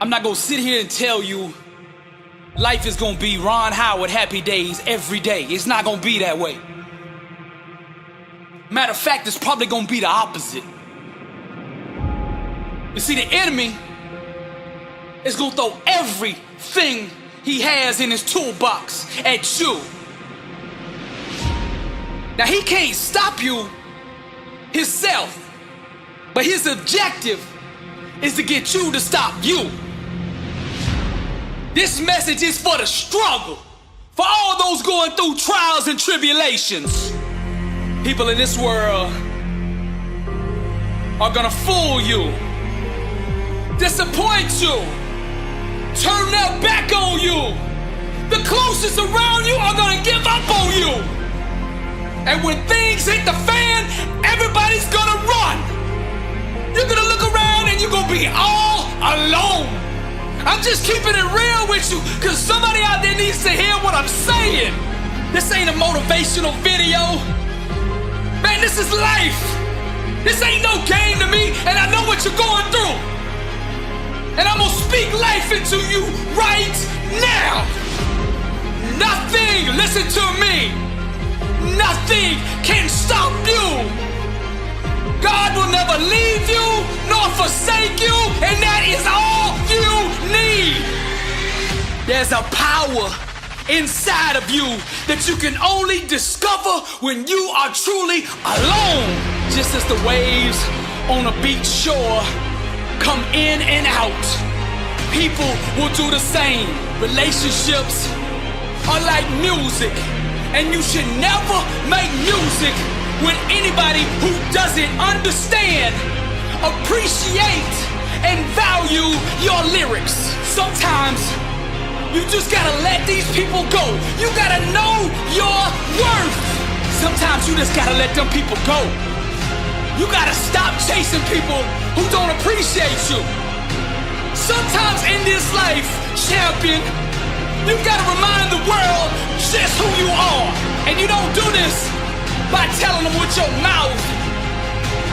I'm not gonna sit here and tell you life is gonna be Ron Howard happy days every day. It's not gonna be that way. Matter of fact, it's probably gonna be the opposite. You see, the enemy is gonna throw everything he has in his toolbox at you. Now, he can't stop you himself, but his objective is to get you to stop you. This message is for the struggle, for all those going through trials and tribulations. People in this world are gonna fool you, disappoint you, turn their back on you. The closest around you are gonna give up on you. And when things hit the fan, everybody's gonna run. You're gonna look around and you're gonna be all alone. I'm just keeping it real with you, cause somebody out there needs to hear what I'm saying. This ain't a motivational video. Man, this is life. This ain't no game to me, and I know what you're going through. And I'm gonna speak life into you right now. Nothing, listen to me, nothing can stop you. God will never leave you nor forsake you, and that is all you need. There's a power inside of you that you can only discover when you are truly alone. Just as the waves on a beach shore come in and out, people will do the same. Relationships are like music, and you should never make music with anybody who doesn't understand, appreciate, and value your lyrics. Sometimes you just gotta let these people go. You gotta know your worth. Sometimes you just gotta let them people go. You gotta stop chasing people who don't appreciate you. Sometimes in this life, champion, you gotta remind the world just who you are. And you don't do this by telling them with your mouth.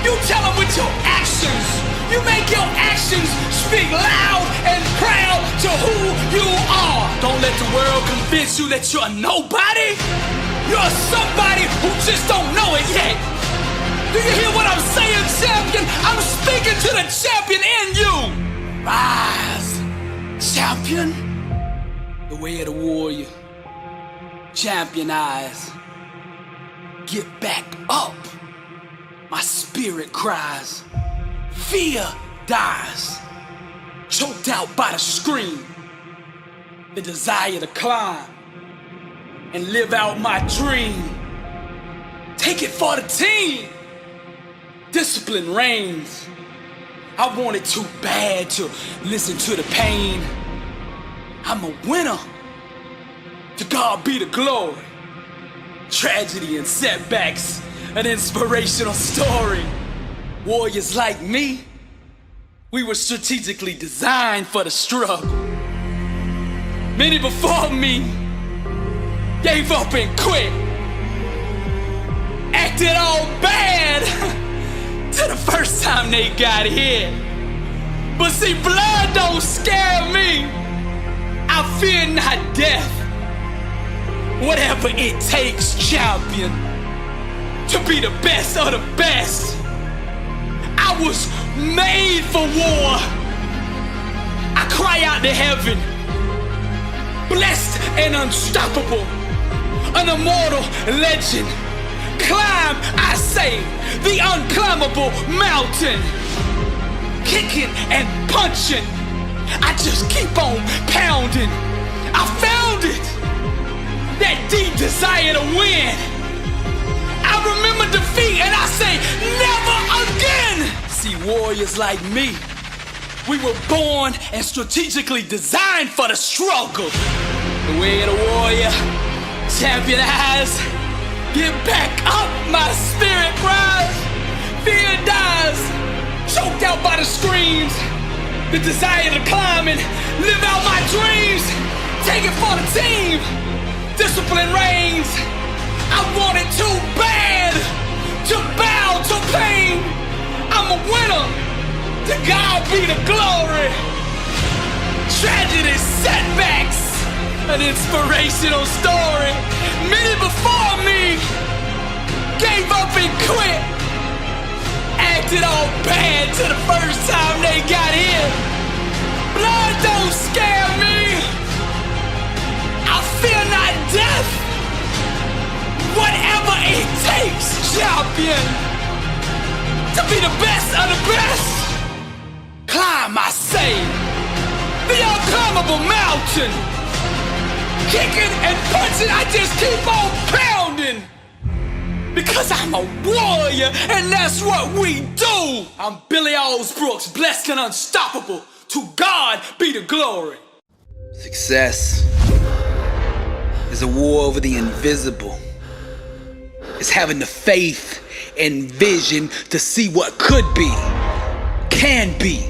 You tell them with your actions. You make your actions speak loud and proud to who you are. Don't let the world convince you that you're a nobody. You're somebody who just don't know it yet. Do you hear what I'm saying, champion? I'm speaking to the champion in you. Rise, champion. The way of the warrior. Champion eyes. Get back up. My spirit cries. Fear dies. Choked out by the scream. The desire to climb and live out my dream. Take it for the team. Discipline reigns. I wanted too bad to listen to the pain. I'm a winner. To God be the glory. Tragedy and setbacks, an inspirational story. Warriors like me, we were strategically designed for the struggle. Many before me gave up and quit, acted all bad till the first time they got hit. But see, blood don't scare me. I fear not death. Whatever it takes, champion, to be the best of the best. I was made for war. I cry out to heaven, blessed and unstoppable, an immortal legend. Climb, I say, the unclimbable mountain. Kicking and punching, I just keep on pounding. I found it, that deep desire to win. I remember defeat and I say, never again. See, warriors like me, we were born and strategically designed for the struggle. The way of the warrior, champion eyes. Get back up, my spirit cries. Fear dies, choked out by the screams. The desire to climb and live out my dreams. Take it for the team. Discipline reigns. I want it too bad to bow to pain. I'm a winner. To God be the glory. tragedy, setbacks, an inspirational story. Many before me gave up and quit, acted all bad till the first time they got in. Blood don't scare me, I fear not death. Whatever it takes, champion, to be the best of the best. Climb, I say, the unclimbable mountain. Kicking and punching, I just keep on pounding. Because I'm a warrior, and that's what we do. I'm Billy Alsbrooks, blessed and unstoppable. To God be the glory. Success is a war over the invisible. It's having the faith and vision to see what could be, can be,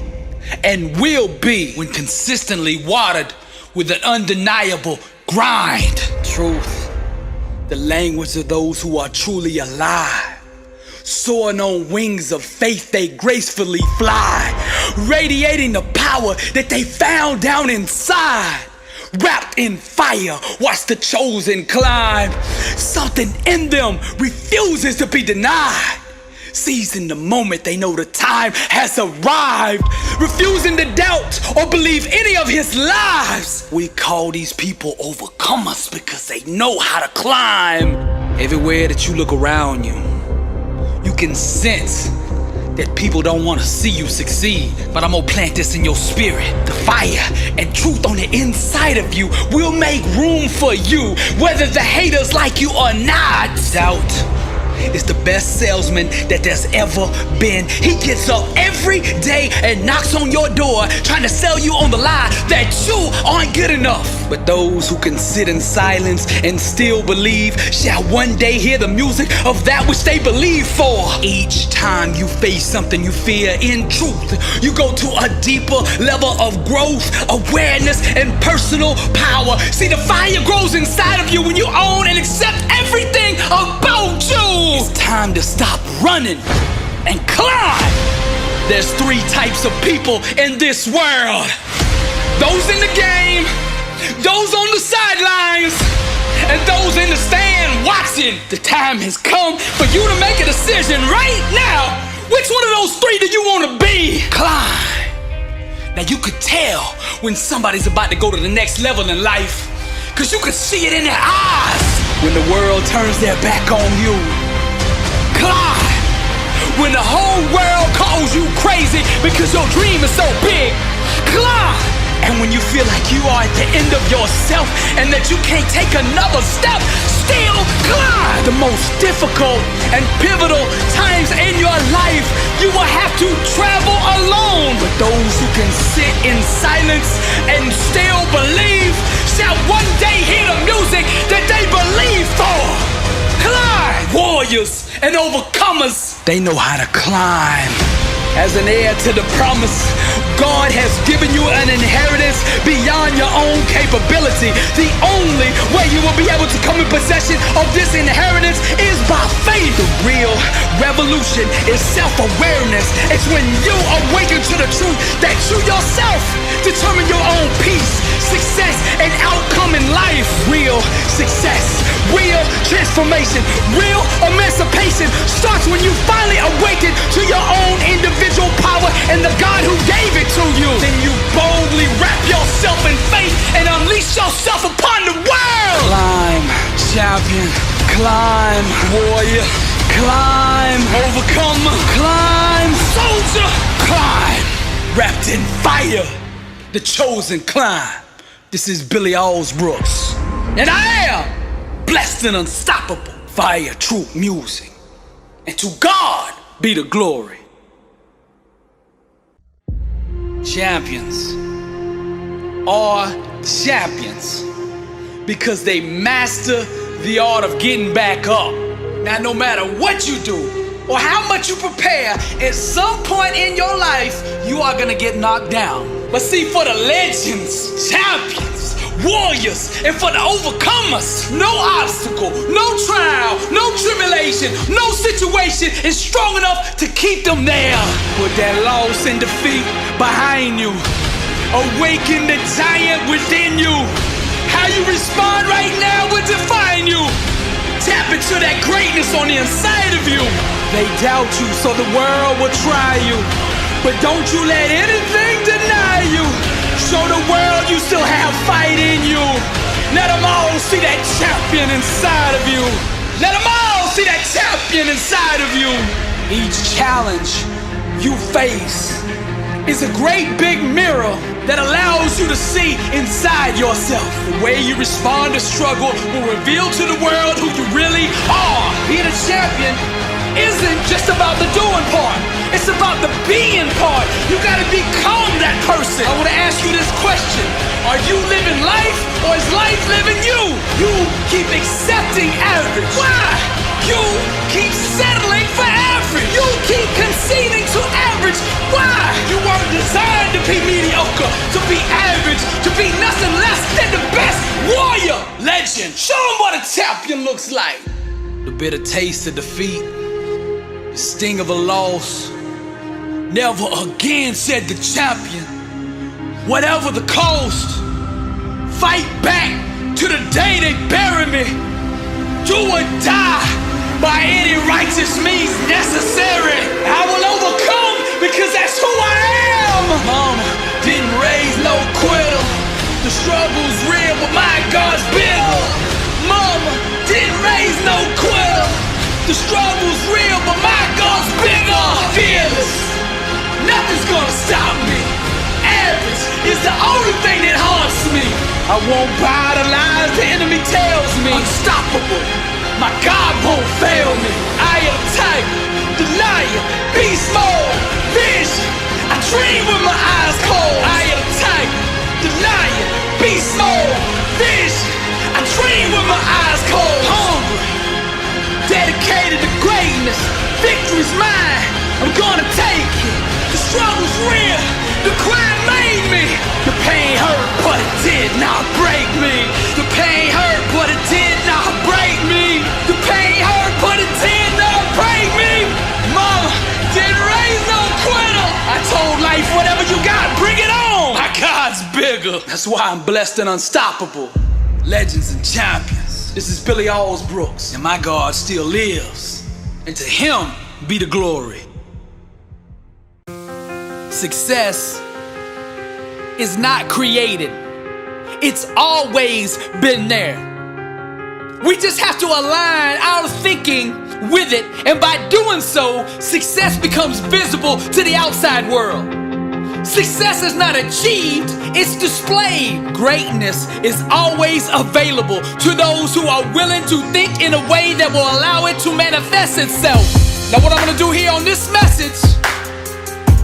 and will be when consistently watered with an undeniable grind. Truth, the language of those who are truly alive. Soaring on wings of faith, they gracefully fly, radiating the power that they found down inside. Wrapped in fire, watch the chosen climb. Something in them refuses to be denied. Seizing the moment they know the time has arrived, refusing to doubt or believe any of his lies. We call these people overcomers because they know how to climb. Everywhere that you look around you, you can sense that people don't want to see you succeed. But I'm gonna plant this in your spirit. The fire and truth on the inside of you will make room for you, whether the haters like you or not. Doubt is the best salesman that there's ever been. He gets up every day and knocks on your door, trying to sell you on the lie that you aren't good enough. But those who can sit in silence and still believe shall one day hear the music of that which they believe for. Each time you face something you fear, in truth, you go to a deeper level of growth, awareness, and personal power. See, the fire grows inside of you when you own and accept everything about you. It's time to stop running and climb. There's three types of people in this world: those in the game, those on the sidelines, and those in the stand watching. The time has come for you to make a decision right now. Which one of those three do you want to be? Climb. Now you could tell when somebody's about to go to the next level in life, cause you could see it in their eyes. When the world turns their back on you, climb. When the whole world calls you crazy because your dream is so big, climb. And when you feel like you are at the end of yourself and that you can't take another step, still climb. The most difficult and pivotal times in your life, you will have to travel alone. But those who can sit in silence and still believe shall one day hear the music that they believe for. Climb! Warriors and overcomers, they know how to climb. As an heir to the promise, God has given you an inheritance beyond your own capability. The only way you will be able to come in possession of this inheritance is by faith. The real revolution is self-awareness. It's when you awaken to the truth that you yourself determine your own peace, success, and outcome in life. Real success, real transformation, real emancipation starts when you finally awaken to your own individual power and the God who gave it to you. Then you boldly wrap yourself in faith and unleash yourself upon the world. Climb, champion. Climb, warrior. Climb, overcomer. Climb, soldier. Climb, wrapped in fire. The chosen climb. This is Billy Alsbrooks, and I am blessed and unstoppable. Fire, truth, music, and to God be the glory. Champions are champions because they master the art of getting back up. Now, no matter what you do or how much you prepare, at some point in your life, you are gonna get knocked down. But see, for the legends, champions, warriors, and for the overcomers, no obstacle, no trial, no tribulation, no situation is strong enough to keep them there. Put that loss and defeat behind you. Awaken the giant within you. How you respond right now will define you. Tap into that greatness on the inside of you. They doubt you, so the world will try you. But don't you let anything deny you. Show the world you still have fight in you. Let them all see that champion inside of you. Let them all see that champion inside of you. Each challenge you face is a great big mirror that allows you to see inside yourself. The way you respond to struggle will reveal to the world who you really are. Being a champion isn't just about the doing part. It's about the being part. You gotta become that person. I wanna ask you this question. Are you living life or is life living you? You keep accepting average. Why? You keep settling for average. You keep conceding to average. Why? You weren't designed to be mediocre, to be average, to be nothing less than the best warrior. Legend. Show them what a champion looks like. The bitter taste of defeat, the sting of a loss. Never again, said the champion. Whatever the cost, fight back to the day they bury me. Do or die by any righteous means necessary. I will overcome because that's who I am. Mama didn't raise no quitter. The struggle's real, but my God's bigger. Mama didn't raise no quitter. The struggle's real, but my God's bigger. Fearless, nothing's gonna stop me. Average is the only thing that haunts me. I won't buy the lies the enemy tells me. Unstoppable, my God won't fail me. I am tight, the lion, beast mode, vision. I dream with my eyes cold. I am tight, the lion, beast mode, vision. I dream with my eyes cold. Hungry, dedicated to greatness. Victory's mine, I'm gonna take it. The struggle's real, the grind made me. The pain hurt, but it did not break me. The pain hurt, but it did not break me. The pain hurt, but it did not break me. Mama didn't raise no quitter. I told life, whatever you got, bring it on. My God's bigger. That's why I'm blessed and unstoppable. Legends and champions. This is Billy Alsbrooks, and my God still lives. And to him be the glory. Success is not created. It's always been there. We just have to align our thinking with it, and by doing so, success becomes visible to the outside world. Success is not achieved, it's displayed. Greatness is always available to those who are willing to think in a way that will allow it to manifest itself. Now, what I'm gonna do here on this message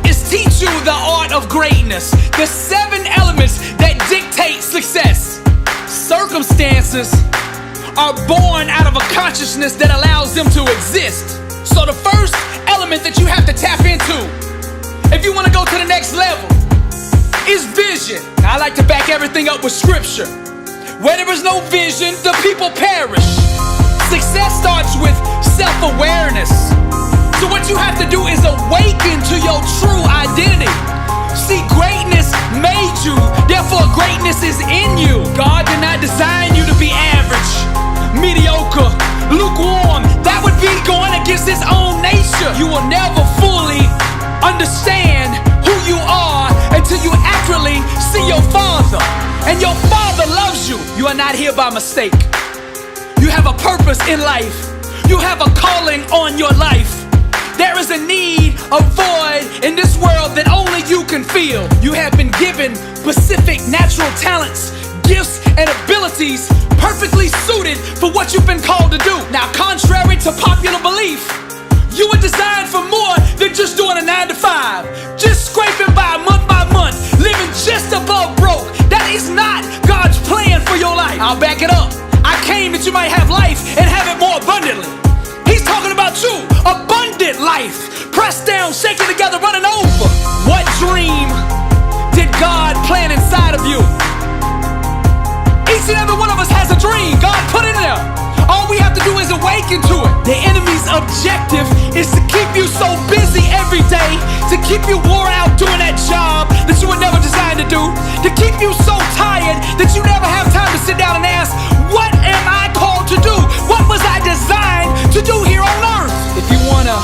is teach you the art of greatness, the 7 elements that dictate success. Circumstances are born out of a consciousness that allows them to exist. So the first element that you have to tap into, if you want to go to the next level, is vision. Now, I like to back everything up with scripture. Where there is no vision, the people perish. Success starts with self-awareness. So what you have to do is awaken to your true identity. See, greatness made you, therefore greatness is in you. God did not design you to be average, mediocre, lukewarm. That would be going against his own nature. You will never fully understand who you are until you accurately see your Father. And your Father loves you. You are not here by mistake. You have a purpose in life. You have a calling on your life. There is a need, a void in this world that only you can feel. You have been given specific natural talents, gifts, and abilities perfectly suited for what you've been called to do. Now, contrary to popular belief, you were designed for more than just doing a 9 to 5, just scraping by month, living just above broke. That is not God's plan for your life. I'll back it up. I came that you might have life and have it more abundantly. He's talking about you, abundant life, pressed down, shaken together, running over. What dream did God plant inside of you? Each and every one of us has a dream God put in there. All we have to do is awaken to it. The enemy's objective is to keep you so busy every day, to keep you wore out doing that job that you were never designed to do, to keep you so tired that you never have time to sit down and ask, what am I called to do? What was I designed to do here on earth? If you want to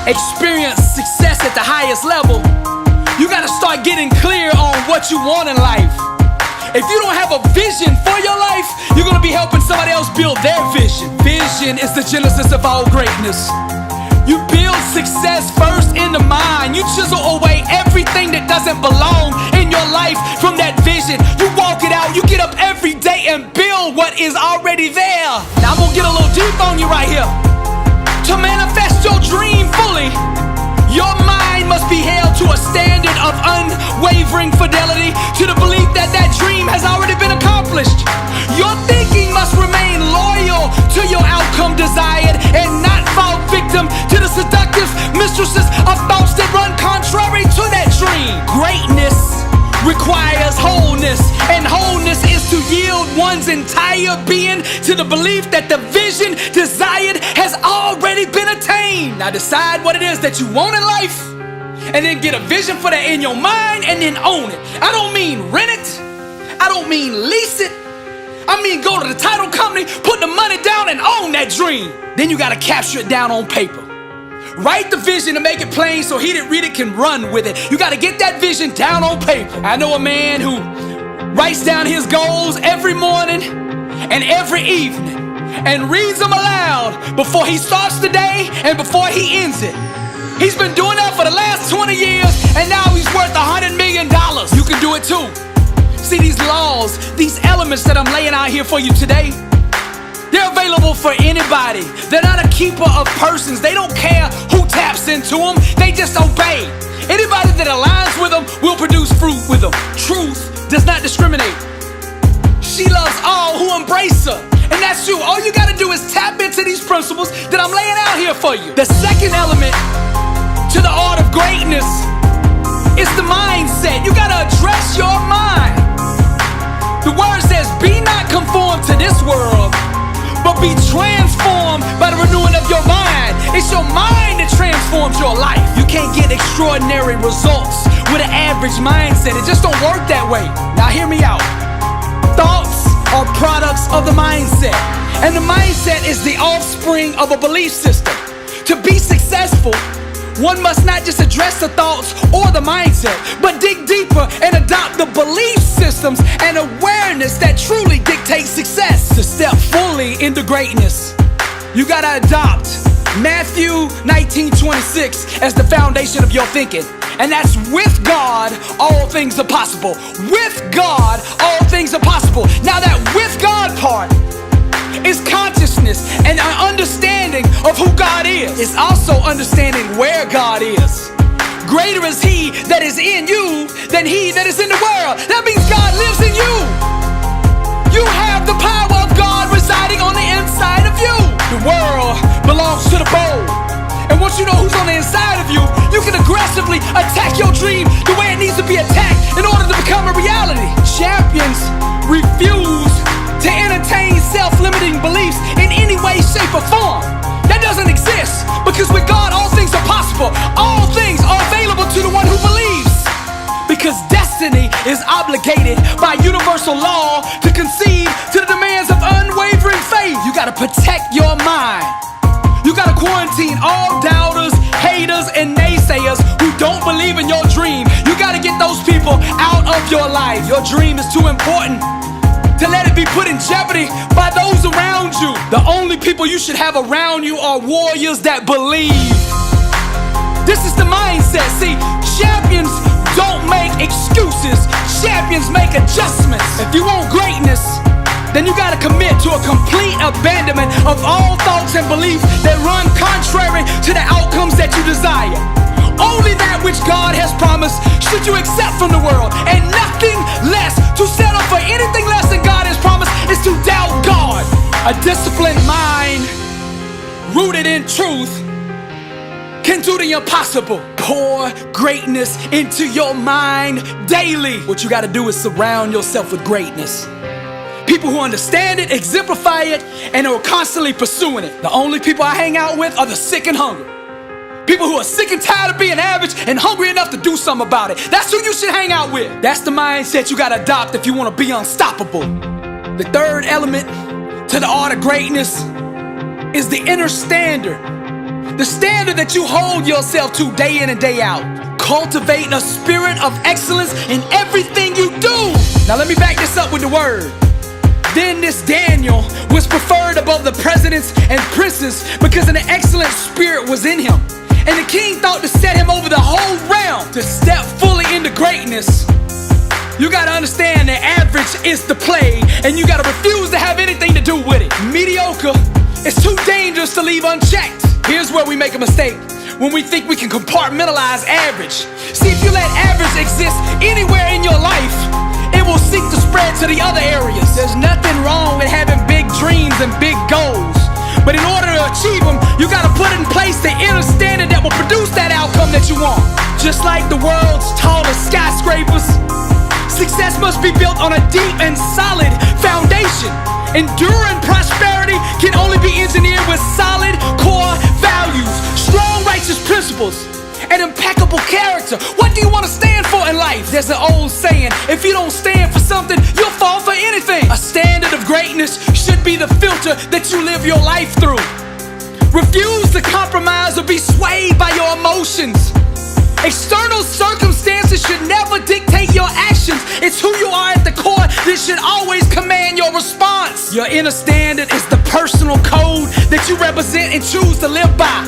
experience success at the highest level, you got to start getting clear on what you want in life. If you don't have a vision for your life, you're gonna be helping somebody else build their vision. Vision is the genesis of all greatness. You build success first in the mind. You chisel away everything that doesn't belong in your life from that vision. You walk it out, you get up every day and build what is already there. Now I'm gonna get a little deep on you right here. To manifest your dream fully, your mind must be held to a standard of unwavering fidelity to the belief that that dream has already been accomplished. Your thinking must remain loyal to your outcome desired and not fall victim to the seductive mistresses of thoughts that run contrary to that dream. Greatness requires wholeness, and wholeness is to yield one's entire being to the belief that the vision desired has already been attained. Now decide what it is that you want in life, and then get a vision for that in your mind, and then own it. I don't mean rent it, I don't mean lease it, I mean go to the title company, put the money down and own that dream. Then you gotta capture it down on paper. Write the vision to make it plain so he that read it can run with it. You gotta get that vision down on paper. I know a man who writes down his goals every morning and every evening and reads them aloud before he starts the day and before he ends it. He's been doing that for the last 20 years and now he's worth $100 million. You can do it too. See, these laws, these elements that I'm laying out here for you today, they're available for anybody. They're not a keeper of persons. They don't care who taps into them. They just obey. Anybody that aligns with them will produce fruit with them. Truth does not discriminate. She loves all who embrace her. And that's you. All you gotta do is tap into these principles that I'm laying out here for you. The second element to the art of greatness is the mindset. You gotta address your mind. The word says, be not conformed to this world, but be transformed by the renewing of your mind. It's your mind that transforms your life. You can't get extraordinary results with an average mindset. It just don't work that way. Now hear me out. Thoughts are products of the mindset, and the mindset is the offspring of a belief system. To be successful, one must not just address the thoughts or the mindset, but dig deeper and adopt the belief systems and awareness that truly dictate success. To step fully into greatness, you gotta adopt Matthew 19:26 as the foundation of your thinking. And that's with God, all things are possible. With God, all things are possible. Now that with God part is consciousness and an understanding of who God is. It's also understanding where God is. Greater is He that is in you than he that is in the world. That means God lives in you. You have the power of God residing on the inside of you. The world belongs to the bold. And once you know who's on the inside of you, you can aggressively attack your dream the way it needs to be attacked in order to become a reality. Champions refuse to entertain self-limiting beliefs in any way, shape, or form. That doesn't exist, because with God all things are possible. All things are available to the one who believes. Because destiny is obligated by universal law to concede to the demands of unwavering faith. You gotta protect your mind. You gotta quarantine all doubters, haters, and naysayers who don't believe in your dream. You gotta get those people out of your life. Your dream is too important to let it be put in jeopardy by those around you. The only people you should have around you are warriors that believe. This is the mindset. See, champions don't make excuses. Champions make adjustments. If you want greatness, then you gotta commit to a complete abandonment of all thoughts and beliefs that run contrary to the outcomes that you desire. Only that which God has promised should you accept from the world, and nothing less. To settle for anything less than God has promised is to doubt God. A disciplined mind rooted in truth can do the impossible. Pour greatness into your mind daily. What you gotta do is surround yourself with greatness. People who understand it, exemplify it, and are constantly pursuing it. The only people I hang out with are the sick and hungry. People who are sick and tired of being average and hungry enough to do something about it. That's who you should hang out with. That's the mindset you gotta adopt if you wanna be unstoppable. The third element to the art of greatness is the inner standard. The standard that you hold yourself to day in and day out. Cultivate a spirit of excellence in everything you do. Now let me back this up with the word. Then this Daniel was preferred above the presidents and princes because an excellent spirit was in him. And the king thought to set him over the whole realm. To step fully into greatness, you gotta understand that average is the play, and you gotta refuse to have anything to do with it. Mediocre is too dangerous to leave unchecked. Here's where we make a mistake. When we think we can compartmentalize average. See, if you let average exist anywhere in your life, it will seek to spread to the other areas. There's nothing wrong with having big dreams and big goals. But in order to achieve them, you gotta put in place the inner standard that will produce that outcome that you want. Just like the world's tallest skyscrapers, success must be built on a deep and solid foundation. Enduring prosperity can only be engineered with solid core values, strong righteous principles, and impeccable character. What do you want to stand for in life? There's an old saying, if you don't stand for something, you'll fall for anything. A standard of greatness should be the filter that you live your life through. Refuse to compromise or be swayed by your emotions. External circumstances should never dictate your actions. It's who you are at the core that should always command your response. Your inner standard is the personal code that you represent and choose to live by.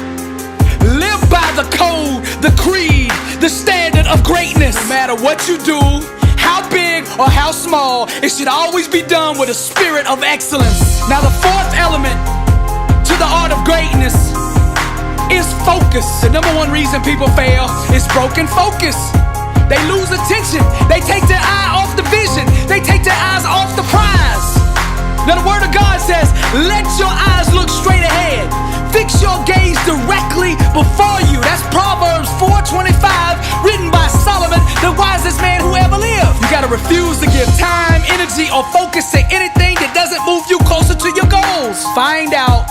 Live by the code, the creed, the standard of greatness. No matter what you do, how big or how small, it should always be done with a spirit of excellence. Now the fourth element to the art of greatness is focus. The number one reason people fail is broken focus. They lose attention. They take their eye off the vision. They take their eyes off the prize. Now the word of God says, let your eyes look straight ahead. Fix your gaze directly before you. That's Proverbs 4:25, written by Solomon, the wisest man who ever lived. You gotta refuse to give time, energy, or focus to anything that doesn't move you closer to your goals. Find out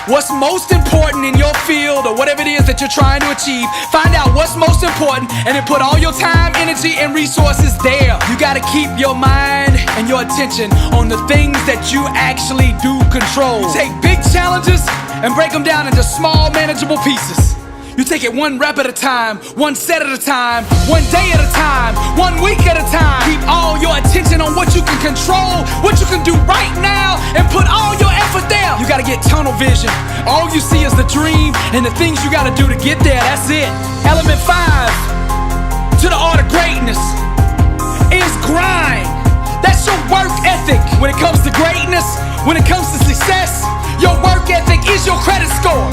what's most important in your field or whatever it is that you're trying to achieve. Find out what's most important and then put all your time, energy, and resources there. You gotta keep your mind and your attention on the things that you actually do control. You take big challenges and break them down into small, manageable pieces. You take it one rep at a time, one set at a time, one day at a time, 1 week at a time. Keep all your attention on what you can control, what you can do right now, and put all your effort there. You gotta get tunnel vision. All you see is the dream and the things you gotta do to get there. That's it. Element 5 to the art of greatness is grind. That's your work ethic. When it comes to greatness, when it comes to success, your work ethic is your credit score.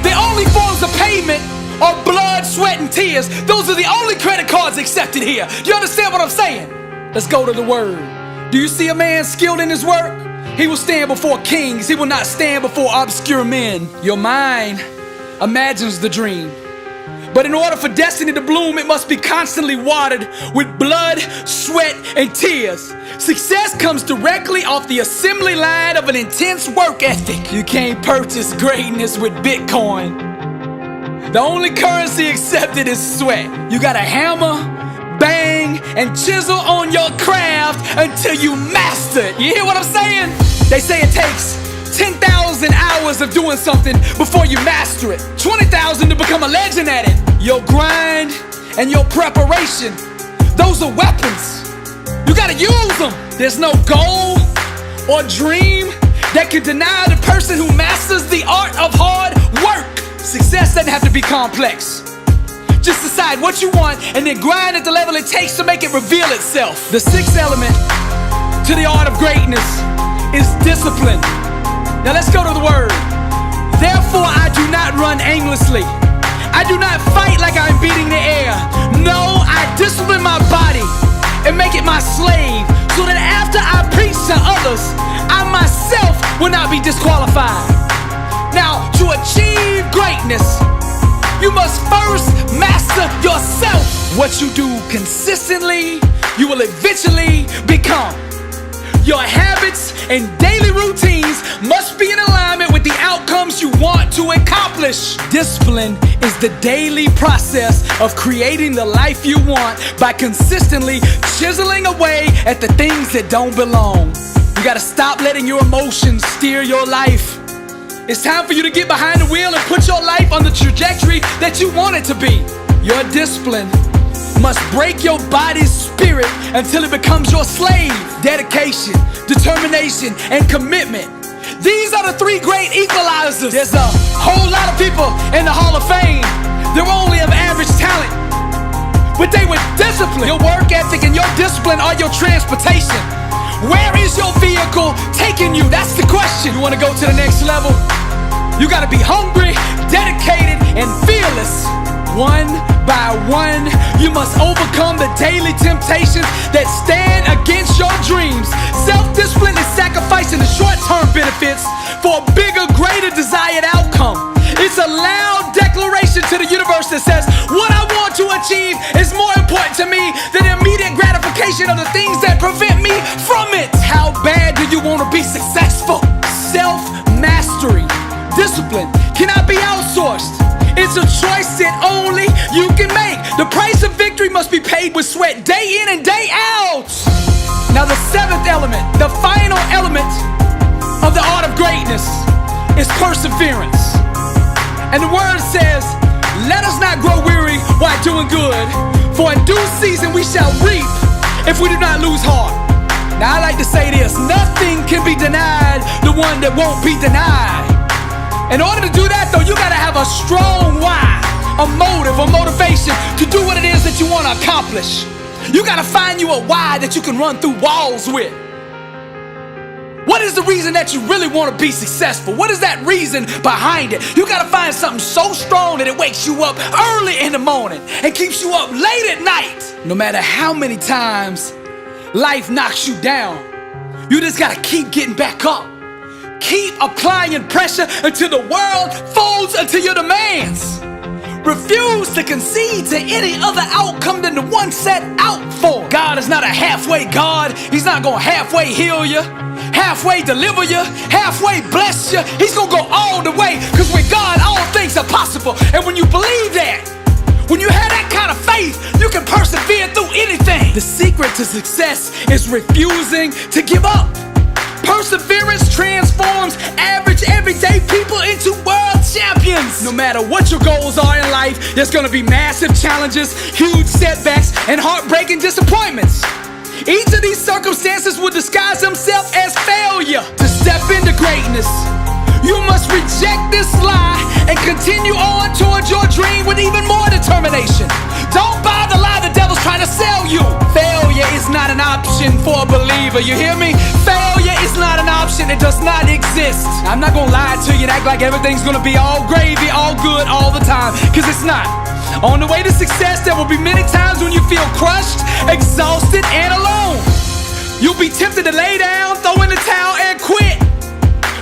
The only forms of payment are blood, sweat, and tears. Those are the only credit cards accepted here. You understand what I'm saying? Let's go to the word. Do you see a man skilled in his work? He will stand before kings. He will not stand before obscure men. Your mind imagines the dream. But in order for destiny to bloom, it must be constantly watered with blood, sweat, and tears. Success comes directly off the assembly line of an intense work ethic. You can't purchase greatness with Bitcoin. The only currency accepted is sweat. You gotta hammer, bang, and chisel on your craft until you master it. You hear what I'm saying? They say it takes 10,000 hours of doing something before you master it. 20,000 to become a legend at it. Your grind and your preparation, those are weapons. You gotta use them. There's no goal or dream that can deny the person who masters the art of hard work. Success doesn't have to be complex. Just decide what you want and then grind at the level it takes to make it reveal itself. The sixth element to the art of greatness is discipline. Now let's go to the word. Therefore I do not run aimlessly. I do not fight like I'm beating the air. No, I discipline my body and make it my slave, so that after I preach to others, I myself will not be disqualified. Now, to achieve greatness, you must first master yourself. What you do consistently, you will eventually become. Your habits and daily routines must be in alignment with the outcomes you want to accomplish. Discipline is the daily process of creating the life you want by consistently chiseling away at the things that don't belong. You gotta stop letting your emotions steer your life. It's time for you to get behind the wheel and put your life on the trajectory that you want it to be. Your discipline must break your body's spirit until it becomes your slave. Dedication, determination, and commitment. These are the three great equalizers. There's a whole lot of people in the Hall of Fame. They're only of average talent, but they were disciplined. Your work ethic and your discipline are your transportation. Where is your vehicle taking you? That's the question. You want to go to the next level? You got to be hungry, dedicated, and fearless. One by one, you must overcome the daily temptations that stand against your dreams. Self-discipline is sacrificing the short-term benefits for a bigger, greater desired outcome. It's a loud declaration to the universe that says, what I want to achieve is more important to me than the immediate gratification of the things that prevent me from it. How bad do you want to be successful? Self-mastery, discipline cannot be outsourced. It's a choice that only you can make. The price of victory must be paid with sweat day in and day out. Now the seventh element, the final element of the art of greatness is perseverance. And the word says, let us not grow weary while doing good, for in due season we shall reap if we do not lose heart. Now I like to say this, nothing can be denied the one that won't be denied. In order to do that though, you gotta have a strong why, a motive, a motivation to do what it is that you wanna accomplish. You gotta find you a why that you can run through walls with. What is the reason that you really wanna be successful? What is that reason behind it? You gotta find something so strong that it wakes you up early in the morning and keeps you up late at night. No matter how many times life knocks you down, you just gotta keep getting back up. Keep applying pressure until the world folds unto your demands. Refuse to concede to any other outcome than the one set out for. God is not a halfway God. He's not gonna halfway heal you, halfway deliver you, halfway bless you. He's gonna go all the way, because with God, all things are possible. And when you believe that, when you have that kind of faith, you can persevere through anything. The secret to success is refusing to give up. Perseverance transforms average, everyday people into world champions. No matter what your goals are in life, there's gonna be massive challenges, huge setbacks, and heartbreaking disappointments. Each of these circumstances will disguise themselves as failure. To step into greatness, you must reject this lie and continue on towards your dream with even more determination. Don't buy the lie the devil's trying to sell you. Failure is not an option for a believer, you hear me? Failure is not an option, it does not exist. I'm not gonna lie to you and act like everything's gonna be all gravy, all good, all the time, because it's not. On the way to success, there will be many times when you feel crushed, exhausted, and alone. You'll be tempted to lay down, throw in the towel, and quit.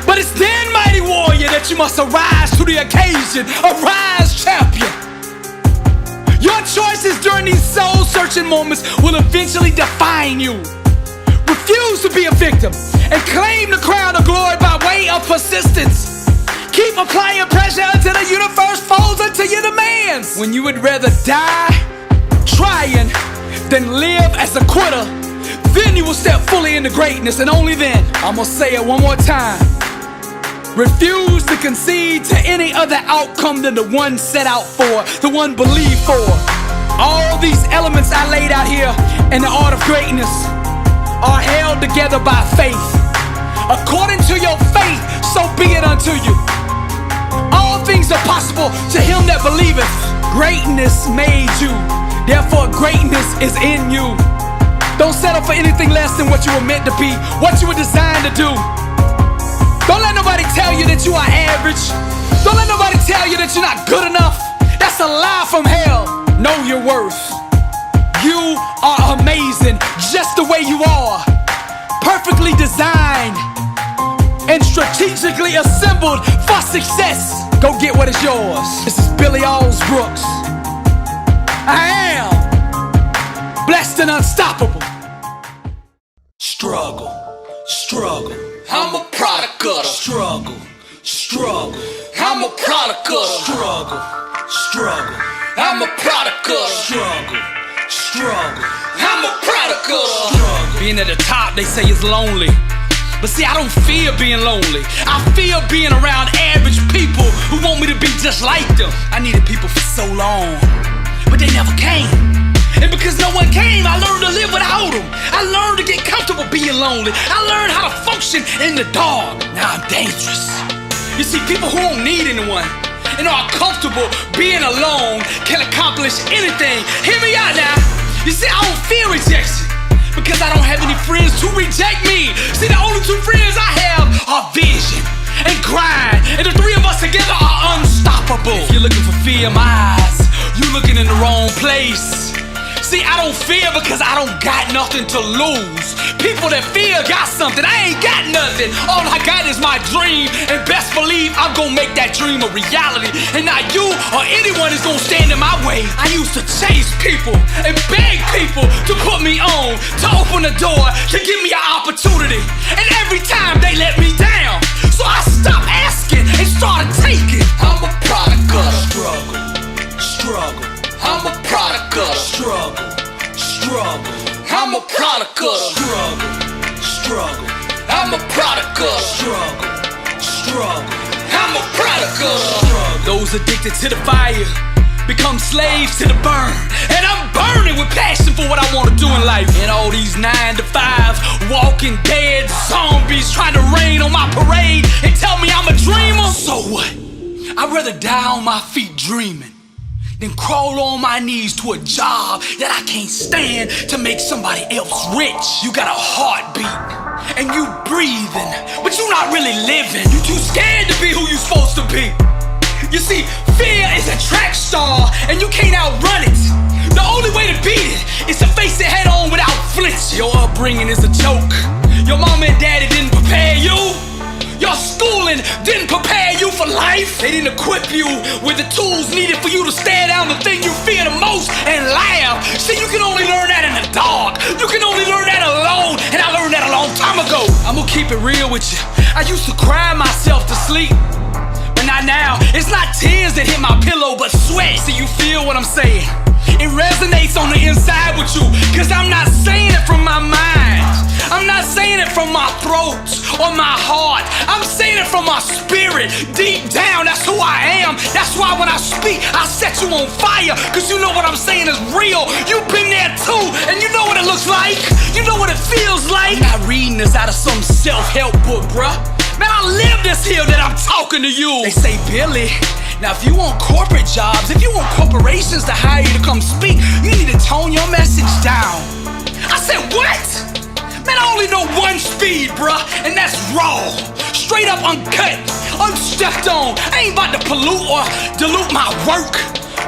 But it's then, mighty warrior, that you must arise to the occasion. Arise, champion. Your choices during these soul-searching moments will eventually define you. Refuse to be a victim and claim the crown of glory by way of persistence. Keep applying pressure until the universe folds into your demands. When you would rather die trying than live as a quitter, then you will step fully into greatness, and only then. I'm gonna say it one more time. Refuse to concede to any other outcome than the one set out for, the one believed for. All these elements I laid out here in the art of greatness are held together by faith. According to your faith, so be it unto you. All things are possible to him that believeth. Greatness made you, therefore greatness is in you. Don't settle for anything less than what you were meant to be, what you were designed to do. Don't let nobody tell you that you are average. Don't let nobody tell you that you're not good enough. That's a lie from hell. Know your worth. You are amazing just the way you are. Perfectly designed and strategically assembled for success. Go get what is yours. This is Billy Alsbrooks. I am blessed and unstoppable. Struggle, of the struggle, struggle. I'm a product of the struggle, struggle. I'm a product of the struggle, struggle. I'm a product of the struggle. Being at the top, they say it's lonely. But see, I don't fear being lonely. I fear being around average people who want me to be just like them. I needed people for so long, but they never came. And because no one came, I learned to live without them. I learned to get comfortable being lonely. I learned how to function in the dark. Now I'm dangerous. You see, people who don't need anyone and are comfortable being alone can accomplish anything. Hear me out now. You see, I don't fear rejection because I don't have any friends to reject me. See, the only two friends I have are vision and grind, and the three of us together are unstoppable. If you're looking for fear in my eyes, you're looking in the wrong place. See, I don't fear because I don't got nothing to lose. People that fear got something, I ain't got nothing. All I got is my dream, and best believe I'm gonna make that dream a reality. And not you or anyone is gonna stand in my way. I used to chase people and beg people to put me on, to open the door, to give me an opportunity. And every time they let me down, so I stopped asking and started taking. I'm a product of the struggle, struggle. I'm a product of the struggle, struggle. I'm a product of the struggle, struggle. I'm a product of the struggle, struggle. I'm a product of the struggle. Those addicted to the fire become slaves to the burn. And I'm burning with passion for what I want to do in life. And all these 9 to 5 walking dead zombies trying to rain on my parade and tell me I'm a dreamer. So what? I'd rather die on my feet dreaming then crawl on my knees to a job that I can't stand to make somebody else rich. You got a heartbeat and you breathing, but you not really living. You too scared to be who you supposed to be. You see, fear is a track star and you can't outrun it. The only way to beat it is to face it head on without flinch. Your upbringing is a joke. Your mama and daddy didn't prepare you. Your schooling didn't prepare you for life. They didn't equip you with the tools needed for you to stare down the thing you fear the most and laugh. See, you can only learn that in the dark. You can only learn that alone, and I learned that a long time ago. I'm gonna keep it real with you. I used to cry myself to sleep, but not now. It's not tears that hit my pillow, but sweat. See, you feel what I'm saying? It resonates on the inside with you, cause I'm not saying it from my mind. I'm not saying it from my throat or my heart. I'm saying it from my spirit. Deep down, that's who I am. That's why when I speak, I set you on fire, cause you know what I'm saying is real. You've been there too, and you know what it looks like. You know what it feels like. I'm not reading this out of some self-help book, bruh. Man, I live this here that I'm talking to you. They say, Billy, now if you want corporate jobs, if you want corporations to hire you to come speak, you need to tone your message down. I said, what? Man, I only know one speed, bruh, and that's raw. Straight up uncut, unstepped on. I ain't about to pollute or dilute my work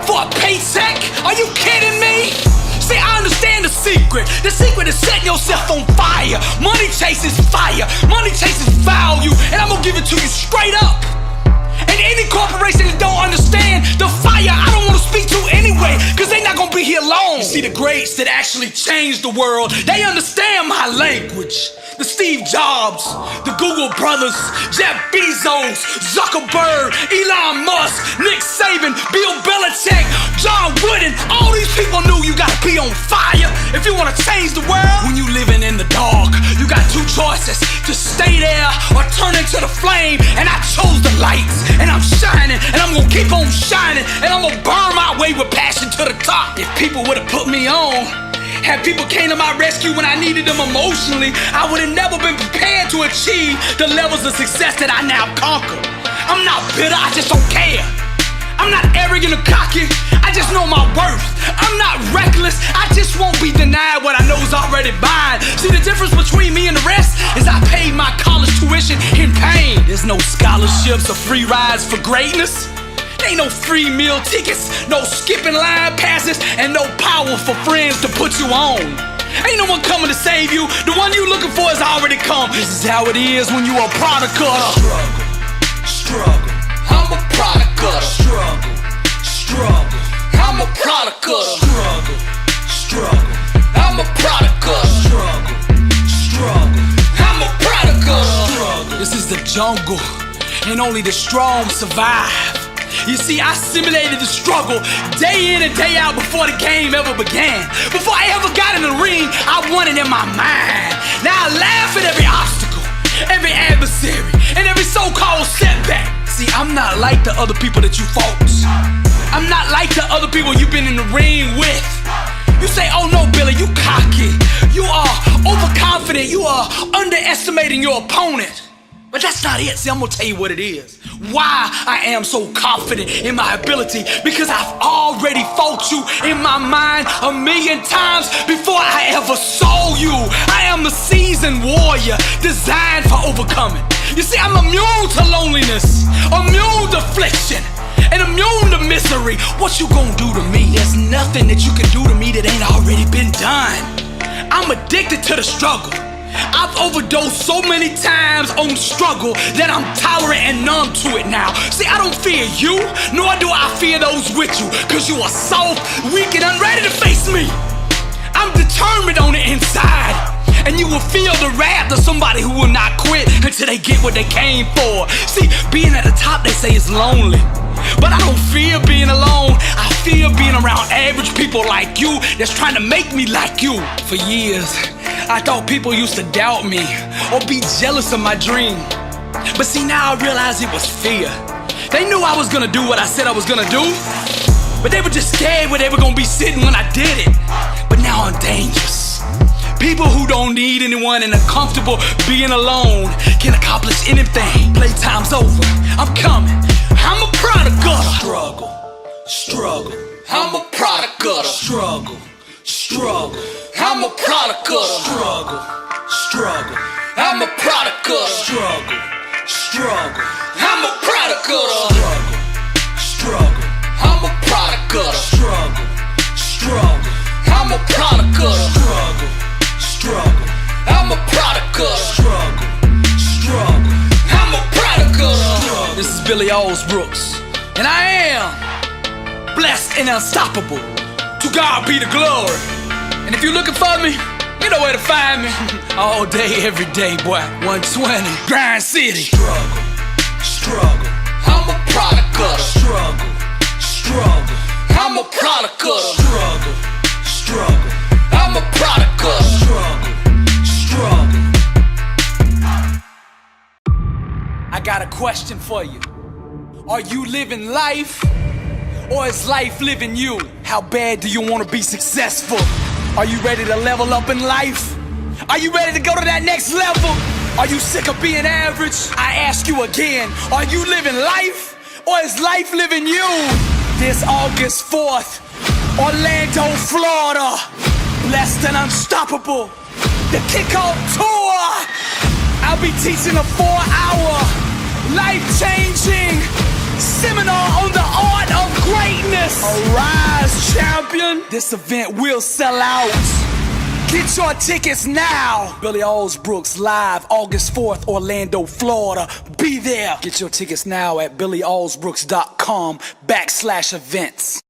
for a paycheck. Are you kidding me? See, I understand the secret. The secret is setting yourself on fire. Money chases fire. Money chases value, and I'm gonna give it to you straight up. And any corporation that don't understand the fire, I don't want to speak to anyway, cause they not gonna be here long. You see, the greats that actually changed the world, they understand my language. The Steve Jobs, the Google brothers, Jeff Bezos, Zuckerberg, Elon Musk, Nick Saban, Bill Belichick, John Wooden. All these people knew you gotta be on fire if you wanna change the world. When you living in the dark, you got two choices: to stay there or turn into the flame. And I chose the lights, and I'm shining, and I'm gonna keep on shining, and I'm gonna burn my way with passion to the top. If people would've put me on, had people came to my rescue when I needed them emotionally, I would have never been prepared to achieve the levels of success that I now conquer. I'm not bitter, I just don't care. I'm not arrogant or cocky, I just know my worth. I'm not reckless, I just won't be denied what I know is already mine. See, the difference between me and the rest is I paid my college tuition in pain. There's no scholarships or free rides for greatness. Ain't no free meal tickets, no skipping line passes, and no power for friends to put you on. Ain't no one coming to save you. The one you looking for has already come. This is how it is when you a product of struggle, struggle. I'm a product of struggle, struggle. I'm a product of struggle, struggle. I'm a product of struggle, struggle. I'm a product of struggle. This is the jungle, and only the strong survive. You see, I simulated the struggle day in and day out before the game ever began. Before I ever got in the ring, I won it in my mind. Now I laugh at every obstacle, every adversary, and every so-called setback. See, I'm not like the other people that you folks. I'm not like the other people you've been in the ring with. You say, oh no, Billy, you cocky. You are overconfident. You are underestimating your opponent. But that's not it. See, I'm gonna tell you what it is. Why I am so confident in my ability. Because I've already fought you in my mind 1,000,000 times before I ever saw you. I am a seasoned warrior designed for overcoming. You see, I'm immune to loneliness, immune to affliction, and immune to misery. What you gonna do to me? There's nothing that you can do to me that ain't already been done. I'm addicted to the struggle. I've overdosed so many times on struggle that I'm tolerant and numb to it now. See, I don't fear you, nor do I fear those with you, cause you are soft, weak, and unready to face me. I'm determined on the inside, and you will feel the wrath of somebody who will not quit until they get what they came for. See, being at the top, they say, is lonely. But I don't fear being alone. I fear being around average people like you that's trying to make me like you. For years, I thought people used to doubt me or be jealous of my dream. But see, now I realize it was fear. They knew I was gonna do what I said I was gonna do, but they were just scared where they were gonna be sitting when I did it. But now I'm dangerous. People who don't need anyone and are comfortable being alone can accomplish anything. Playtime's over. I'm coming. I'm a product of the struggle, struggle. I'm a product of the struggle, struggle. I'm a product of the struggle, struggle. I'm a product of the struggle, struggle. I'm a product of the struggle, struggle. I'm a product of the struggle, struggle. I'm a product of the struggle, struggle. I'm a product of the struggle, struggle. I'm a product of the struggle. This is Billy Allsbrooks, and I am blessed and unstoppable. To God be the glory. And if you're looking for me, you know where to find me. All day, every day, boy. 120, Grind City. Struggle, struggle. I'm a product of the struggle, struggle. I'm a product of the struggle, struggle. I'm a product of the struggle, struggle. I got a question for you. Are you living life, or is life living you? How bad do you want to be successful? Are you ready to level up in life? Are you ready to go to that next level? Are you sick of being average? I ask you again, are you living life, or is life living you? This August 4th, Orlando, Florida, blessed and unstoppable, the kickoff tour. I'll be teaching a 4-hour, life-changing seminar on the art of greatness. Arise, champion. This event will sell out. Get your tickets now. Billy Allsbrooks live August 4th, Orlando, Florida. Be there. Get your tickets now at BillyAllsbrooks.com/events.